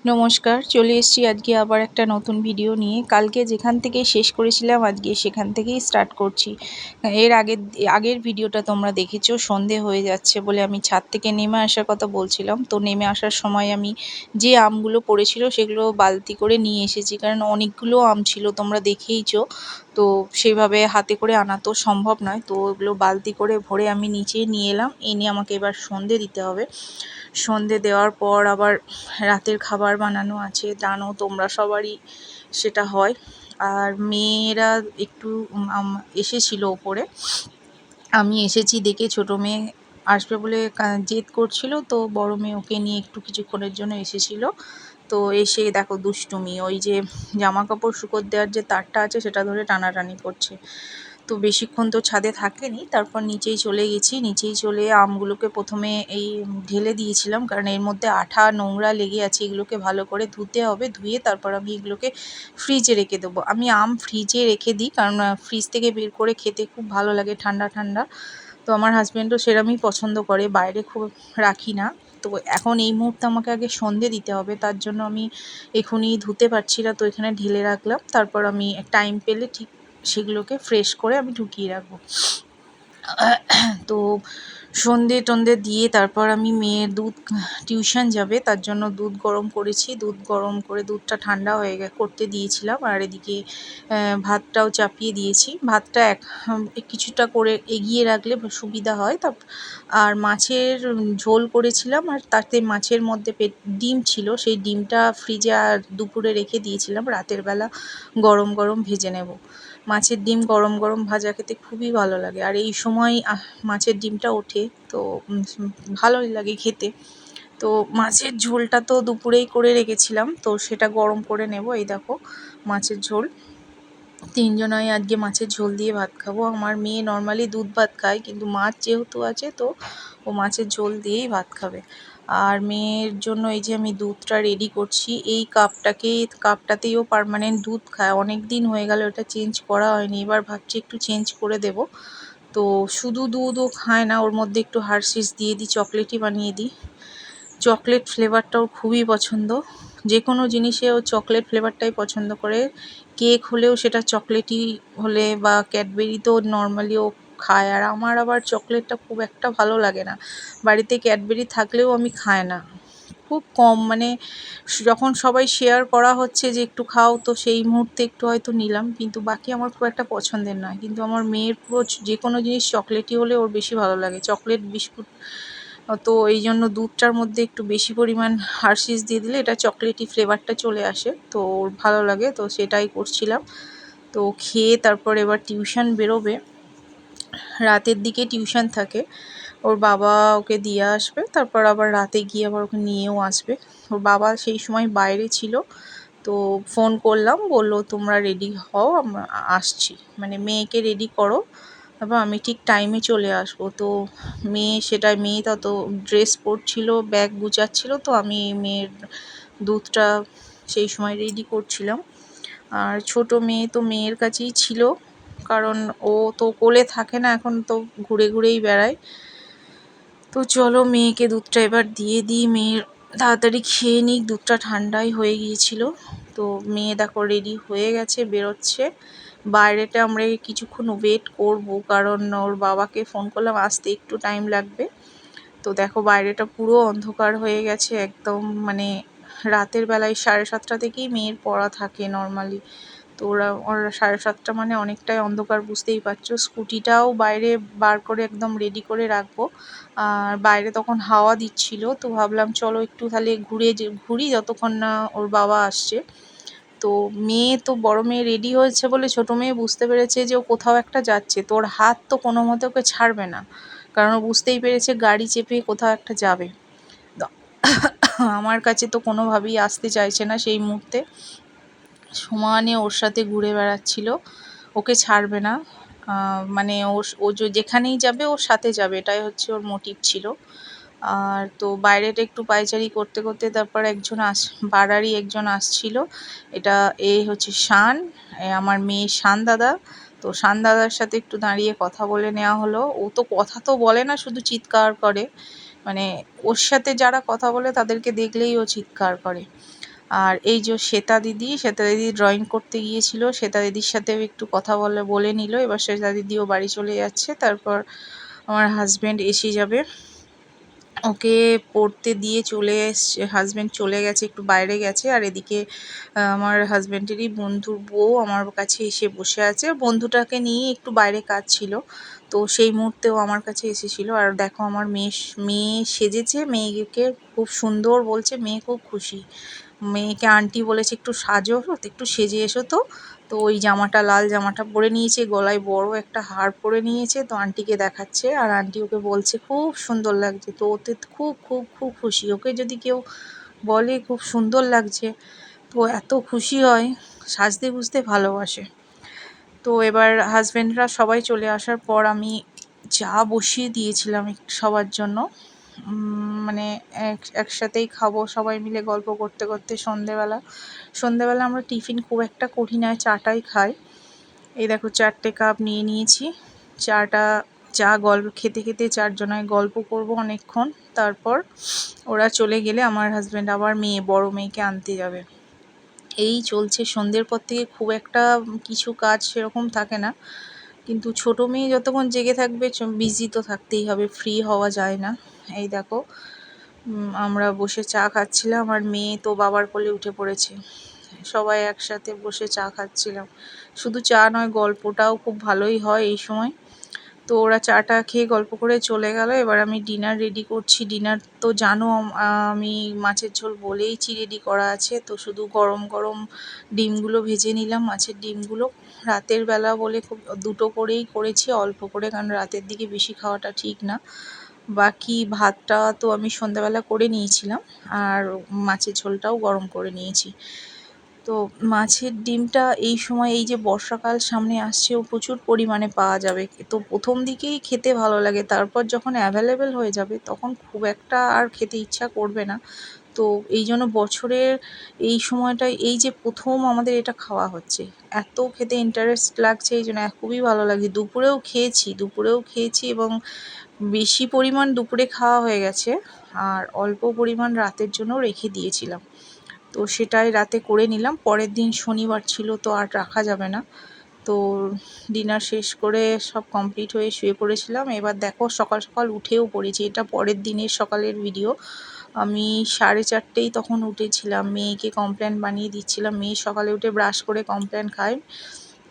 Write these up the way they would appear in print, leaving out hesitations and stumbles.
নমস্কার, চলে এসেছি আজকে আবার একটা নতুন ভিডিও নিয়ে। কালকে যেখান থেকে শেষ করেছিলাম আজকে সেখান থেকেই স্টার্ট করছি। এর আগের ভিডিওটা তোমরা দেখেছো, সন্ধে হয়ে যাচ্ছে বলে আমি ছাদ থেকে নেমে আসার কথা বলছিলাম। তো নেমে আসার সময় আমি যে আমগুলো পড়েছিল সেগুলো বালতি করে নিয়ে এসেছি, কারণ অনেকগুলো আম ছিল, তোমরা দেখেইছো। তো সেভাবে হাতে করে আনা তো সম্ভব নয়, তো ওগুলো বালতি করে ভরে আমি নিচে নিয়ে এলাম। এনে আমাকে এবার সন্ধে দিতে হবে। সন্ধে দেওয়ার পর আবার রাতের খাবার বানানো আছে, জানো তোমরা সবারই সেটা হয়। আর মেয়েরা একটু এসেছিল ওপরে, আমি এসেছি দেখে ছোটো মেয়ে আসবে বলে জেদ করছিল, তো বড় মেয়ে ওকে নিয়ে একটু কিছুক্ষণের জন্য এসেছিল। তো এসে দেখো দুষ্টুমি, ওই যে জামা কাপড় শুকোতে দেওয়ার যে তারটা আছে সেটা ধরে টানাটানি করছে। তো বেশিক্ষণ তো ছাদে থাকেনি, তারপর নিচেই চলে গেছি। নিচেই চলে আমগুলোকে প্রথমে এই ঢেলে দিয়েছিলাম, কারণ এর মধ্যে আঠা নোংরা লেগে আছে, এগুলোকে ভালো করে ধুতে হবে। ধুয়ে তারপর আমি এগুলোকে ফ্রিজে রেখে দেবো। আমি আম ফ্রিজে রেখে দিই, কারণ ফ্রিজ থেকে বের করে খেতে খুব ভালো লাগে ঠান্ডা ঠান্ডা। তো আমার হাজব্যান্ডও সেরমই পছন্দ করে, বাইরে খুব রাখি না। তো এখন এই মুহূর্তে আমাকে আগে সন্ধে দিতে হবে, তার জন্য আমি এখনই ধুতে পারছি না, তো এখানে ঢেলে রাখলাম। তারপর আমি টাইম পেলে ঠিক সেগুলোকে ফ্রেশ করে আমি ঢুকিয়ে রাখবো। তো সন্ধে টন্ধে দিয়ে তারপর আমি মেয়ের দুধ টিউশন যাবে, তার জন্য দুধ গরম করেছি। দুধ গরম করে দুধটা ঠান্ডা হয়ে করতে দিয়েছিলাম, আর এদিকে ভাতটাও চাপিয়ে দিয়েছি। ভাতটা কিছুটা করে এগিয়ে রাখলে সুবিধা হয়। আর মাছের ঝোল করেছিলাম, আর তাতে মাছের মধ্যে ডিম ছিল, সেই ডিমটা ফ্রিজে আর দুপুরে রেখে দিয়েছিলাম, রাতের বেলা গরম গরম ভেজে নেব। মাছের ডিম গরম গরম ভাজা খেতে খুবই ভালো লাগে, আর এই সময় মাছের ডিমটা ওঠে, তো ভালোই লাগে খেতে। তো মাছের ঝোলটা তো দুপুরেই করে রেখেছিলাম, তো সেটা গরম করে নেব। এই দেখো মাছের ঝোল, তিনজনাই আজকে মাছের ঝোল দিয়ে ভাত খাবো। আমার মেয়ে নর্মালি দুধ ভাত খায়, কিন্তু মাছ যেহেতু আছে তো ও মাছের ঝোল দিয়েই ভাত খাবে। আর মেয়ের জন্য এই যে আমি দুধটা রেডি করছি, এই কাপটাতেই ও পার্মানেন্ট দুধ খায়, অনেক দিন হয়ে গেল এটা চেঞ্জ করা হয়নি, এবার ভাবছি একটু চেঞ্জ করে দেব। তো শুধু দুধ ও খায় না, ওর মধ্যে একটু হার্শিস দিয়ে দিই, চকলেটই বানিয়ে দিই। চকলেট ফ্লেভারটাও খুবই পছন্দ, যে কোনো জিনিসে ও চকলেট ফ্লেভারটাই পছন্দ করে। কেক হলেও সেটা চকলেটই হলে, বা ক্যাডবেরি তো নর্মালি ও খায়। আর আমার আবার চকলেটটা খুব একটা ভালো লাগে না, বাড়িতে ক্যাডবেরি থাকলেও আমি খাই না, খুব কম। মানে যখন সবাই শেয়ার করা হচ্ছে যে একটু খাও, তো সেই মুহূর্তে একটু হয়তো নিলাম, কিন্তু বাকি আমার খুব একটা পছন্দের নয়। কিন্তু আমার মেয়ের পুরো যে কোনো জিনিস চকলেটই হলে ওর বেশি ভালো লাগে, চকলেট বিস্কুট। তো এই জন্য দুধটার মধ্যে একটু বেশি পরিমাণ হার্শিস দিয়ে দিলে এটা চকলেটি ফ্লেভারটা চলে আসে, তো ওর ভালো লাগে, তো সেটাই করছিলাম। তো খেয়ে তারপর এবার টিউশন বেরোবে, রাতের দিকে টিউশন থাকে, ওর বাবা ওকে দিয়ে আসবে, তারপর আবার রাতে গিয়ে আবার ওকে নিয়েও আসবে। ওর বাবা সেই সময় বাইরে ছিল, তো ফোন করলাম, বললো তোমরা রেডি হও, আমরা আসছি, মানে মেয়েকে রেডি করো, তারপর আমি ঠিক টাইমে চলে আসবো। তো মেয়ে তত ড্রেস পরছিল, ব্যাগ গুছাচ্ছিল, তো আমি মেয়ের দুধটা সেই সময় রেডি করছিলাম। আর ছোটো মেয়ে তো মেয়ের কাছেই ছিল, কারণ ও তো কোলে থাকে না, এখন তো ঘুরে ঘুরেই বেড়ায়। তো চলো মেয়েকে দুধটা এবার দিয়ে দিই, মেয়ের তাড়াতাড়ি খেয়ে নিক, দুধটা ঠান্ডাই হয়ে গিয়েছিল। তো মেয়ে দেখো রেডি হয়ে গেছে, বেরোচ্ছে। বাইরেটা আমরা কিছুক্ষণ ওয়েট করব, কারণ ওর বাবাকে ফোন করলাম, আসতে একটু টাইম লাগবে। তো দেখো বাইরেটা পুরো অন্ধকার হয়ে গেছে একদম, মানে রাতের বেলায় 7:30 থেকেই মেয়ের পড়া থাকে নর্মালি। তো ওরা 7:30 মানে অনেকটাই অন্ধকার, বুঝতেই পারছো। স্কুটিটাও বাইরে বার করে একদম রেডি করে রাখবো। আর বাইরে তখন হাওয়া দিচ্ছিল, তো ভাবলাম চলো একটু তাহলে ঘুরি যতক্ষণ না ওর বাবা আসছে। তো মেয়ে তো বড় মেয়ে রেডি হয়েছে বলে ছোটো মেয়ে বুঝতে পেরেছে যে ও কোথাও একটা যাচ্ছে, তো ওর হাত তো কোনো মতে ওকে ছাড়বে না, কারণ ও বুঝতেই পেরেছে গাড়ি চেপে কোথাও একটা যাবে। আমার কাছে তো কোনোভাবেই আসতে চাইছে না, সেই মুহূর্তে সমানে ওর সাথে ঘুরে বেড়াচ্ছিল, ওকে ছাড়বে না। মানে ও যেখানেই যাবে ওর সাথে যাবে, এটাই হচ্ছে ওর মোটিভ ছিল। আর তো বাইরেটা একটু পায়চারি করতে করতে তারপর পাড়ারই একজন আসছিল, এটা হচ্ছে শান, আমার মেয়ে শান দাদা। তো শান দাদার সাথে একটু দাঁড়িয়ে কথা বলে নেওয়া হলো। ও তো কথা তো বলে না, শুধু চিৎকার করে, মানে ওর সাথে যারা কথা বলে তাদেরকে দেখলেই ও চিৎকার করে। আর এই যে শ্বেতা দিদি ড্রয়িং করতে গিয়েছিল, শ্বেতা দিদির সাথেও একটু কথা বলে নিল। এবার শ্বেতা দিদিও বাড়ি চলে যাচ্ছে, তারপর আমার হাজব্যান্ড এসে যাবে। ওকে পড়তে দিয়ে চলে এসছে, হাজব্যান্ড চলে গেছে, একটু বাইরে গেছে। আর এদিকে আমার হাজব্যান্ডেরই বন্ধুর বউ আমার কাছে এসে বসে আছে। বন্ধুটাকে নিয়ে একটু বাইরে কাজ ছিল, তো সেই মুহূর্তেও আমার কাছে এসেছিল। আর দেখো আমার মেয়ে সেজেছে, মেয়েকে খুব সুন্দর বলছে, মেয়ে খুব খুশি। মেয়েকে আন্টি বলেছে একটু সাজো, একটু সেজে এসো। তো ওই জামাটা, লাল জামাটা পরে নিয়েছে, গলায় বড় একটা হার পরে নিয়েছে, তো আন্টিকে দেখাচ্ছে। আর আন্টি ওকে বলছে খুব সুন্দর লাগছে। তো ওতে খুব খুব খুব খুশি। ওকে যদি কেউ বলে খুব সুন্দর লাগছে, তো এত খুশি হয়, সাজতে গুজতে ভালোবাসে। তো এবার হাজব্যান্ডরা সবাই চলে আসার পর আমি চা বসিয়ে দিয়েছিলাম সবার জন্য। মানে একসাথেই খাবো সবাই মিলে গল্প করতে করতে। সন্ধেবেলা আমরা টিফিন খুব একটা করি না, চাটাই খাই। এই দেখো 4টে কাপ নিয়ে নিয়েছি। চা গল্প খেতে খেতে 4 জনায় গল্প করব অনেকক্ষণ। তারপর ওরা চলে গেলে আমার হাজব্যান্ড আবার বড় মেয়েকে আনতে যাবে। এই চলছে। সন্ধ্যের পর থেকে খুব একটা কিছু কাজ সেরকম থাকে না, কিন্তু ছোট মেয়ে যতক্ষণ জেগে থাকবে বিজি তো থাকতেই হবে, ফ্রি হওয়া যায় না। এই দেখো আমরা বসে চা খাচ্ছিলাম, আর মেয়ে তো বাবার কোলে উঠে পড়েছে। সবাই একসাথে বসে চা খাচ্ছিলাম। শুধু চা নয়, গল্পটাও খুব ভালোই হয় এই সময়। তো ওরা চাটা খেয়ে গল্প করে চলে গেল। এবার আমি ডিনার রেডি করছি। ডিনার তো জানো, আমি মাছের ঝোল বলেইছি রেডি করা আছে। তো শুধু গরম গরম ডিমগুলো ভেজে নিলাম, মাছের ডিমগুলো। রাতের বেলা বলে খুব 2টো করেই করেছি, অল্প করে, কারণ রাতের দিকে বেশি খাওয়াটা ঠিক না। বাকি ভাতটা তো আমি সন্ধ্যাবেলা করে নিয়েছিলাম, আর মাছের ঝোলটাও গরম করে নিয়েছি। তো মাছের ডিমটা এই সময়, এই যে বর্ষাকাল সামনে আসছে, ও প্রচুর পরিমাণে পাওয়া যাবে। তো প্রথম দিকেই খেতে ভালো লাগে, তারপর যখন অ্যাভেলেবেল হয়ে যাবে তখন খুব একটা আর খেতে ইচ্ছা করবে না। তো এই জন্য বছরের এই সময়টায়, এই যে প্রথম আমাদের এটা খাওয়া হচ্ছে, এত খেতে ইন্টারেস্ট লাগছে, এই জন্য খুবই ভালো লাগে। দুপুরেও খেয়েছি এবং বেশি পরিমাণ দুপুরে খাওয়া হয়ে গেছে, আর অল্প পরিমাণ রাতের জন্য রেখে দিয়েছিলাম। তো সেটাই রাতে করে নিলাম। পরের দিন শনিবার ছিল, তো আর রাখা যাবে না। তো ডিনার শেষ করে সব কমপ্লিট হয়ে শুয়ে পড়েছিলাম। এবার দেখো সকাল সকাল উঠেও পড়েছি, এটা পরের দিনের সকালের ভিডিও। আমি 4:30 তখন উঠেছিলাম, মেয়েকে কমপ্ল্যান বানিয়ে দিচ্ছিলাম। মেয়ে সকালে উঠে ব্রাশ করে কমপ্ল্যান খায়।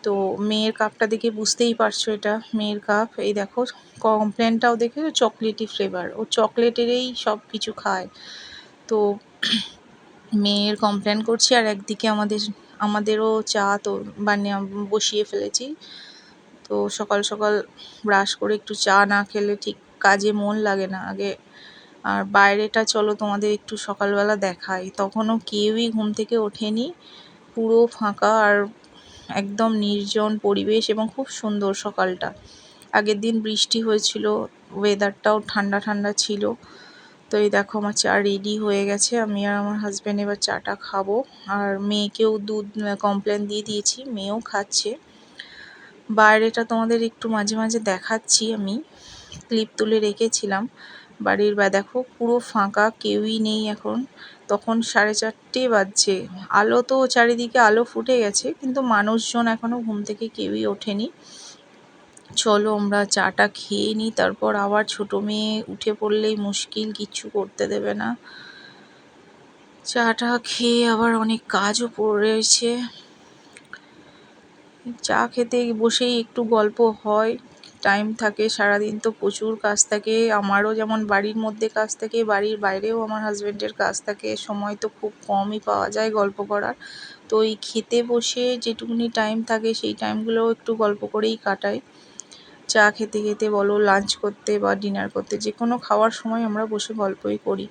তো মেয়ের কাপটা দেখে বুঝতেই পারছো এটা মেয়ের কাপ। এই দেখো কমপ্ল্যানটাও দেখে চকলেটি ফ্লেভার, ও চকলেটেরই সব কিছু খায়। তো মেয়ের কমপ্ল্যান করছি, আর একদিকে আমাদেরও চা তো বসিয়ে ফেলেছি। তো সকাল সকাল ব্রাশ করে একটু চা না খেলে ঠিক কাজে মন লাগে না আগে। আর বাইরেটা চলো তোমাদের একটু সকালবেলা দেখাই। তখনও কেউই ঘুম থেকে ওঠেনি, পুরো ফাঁকা আর একদম নির্জন পরিবেশ, এবং খুব সুন্দর সকালটা। আগের দিন বৃষ্টি হয়েছিল, ওয়েদারটাও ঠান্ডা ঠান্ডা ছিল। তো এই দেখো আমার চা রেডি হয়ে গেছে। আমি আর আমার হাজব্যান্ড এবার চাটা খাবো। আর মেয়েকেও দুধ কমপ্ল্যান দিয়ে দিয়েছি, মেয়েও খাচ্ছে। বাইরেটা তোমাদের একটু মাঝে মাঝে দেখাচ্ছি, আমি ক্লিপ তুলে রেখেছিলাম। বাড়ির দেখো পুরো ফাঁকা, কেউই নেই এখন। তখন 4:30 বাজছে। আলো তো চারিদিকে আলো ফুটে গেছে, কিন্তু মানুষজন এখনও ঘুম থেকে কেউই ওঠেনি। চলো আমরা চাটা খেয়ে নিই, তারপর আবার ছোটো মেয়ে উঠে পড়লেই মুশকিল, কিচ্ছু করতে দেবে না। চাটা খেয়ে আবার অনেক কাজও রয়েছে। চা খেতে বসেই একটু গল্প হয়, টাইম থাকে। সারাদিন তো প্রচুর কাজ থাকে, আমারও যেমন বাড়ির মধ্যে কাজ থাকে, বাড়ির বাইরেও আমার হাজব্যান্ডের কাজ থাকে। সময় তো খুব কমই পাওয়া যায় গল্প করার। তো এই খেতে বসে যেটুকুনি টাইম থাকে, সেই টাইমগুলোও একটু গল্প করেই কাটাই। চা খেতে খেতে বলো, লাঞ্চ করতে বা ডিনার করতে, যে কোনো খাওয়ার সময় আমরা বসে গল্পই করি।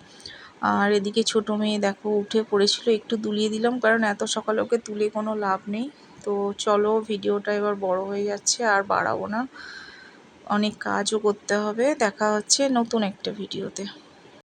আর এদিকে ছোটো মেয়ে দেখো উঠে পড়েছিল, একটু দুলিয়ে দিলাম, কারণ এত সকালে ওকে তুলে কোনো লাভ নেই। তো চলো, ভিডিওটা এবার বড় হয়ে যাচ্ছে, আর বাড়াবো না, অনেক কাজও করতে হবে। দেখা হচ্ছে নতুন একটা ভিডিওতে।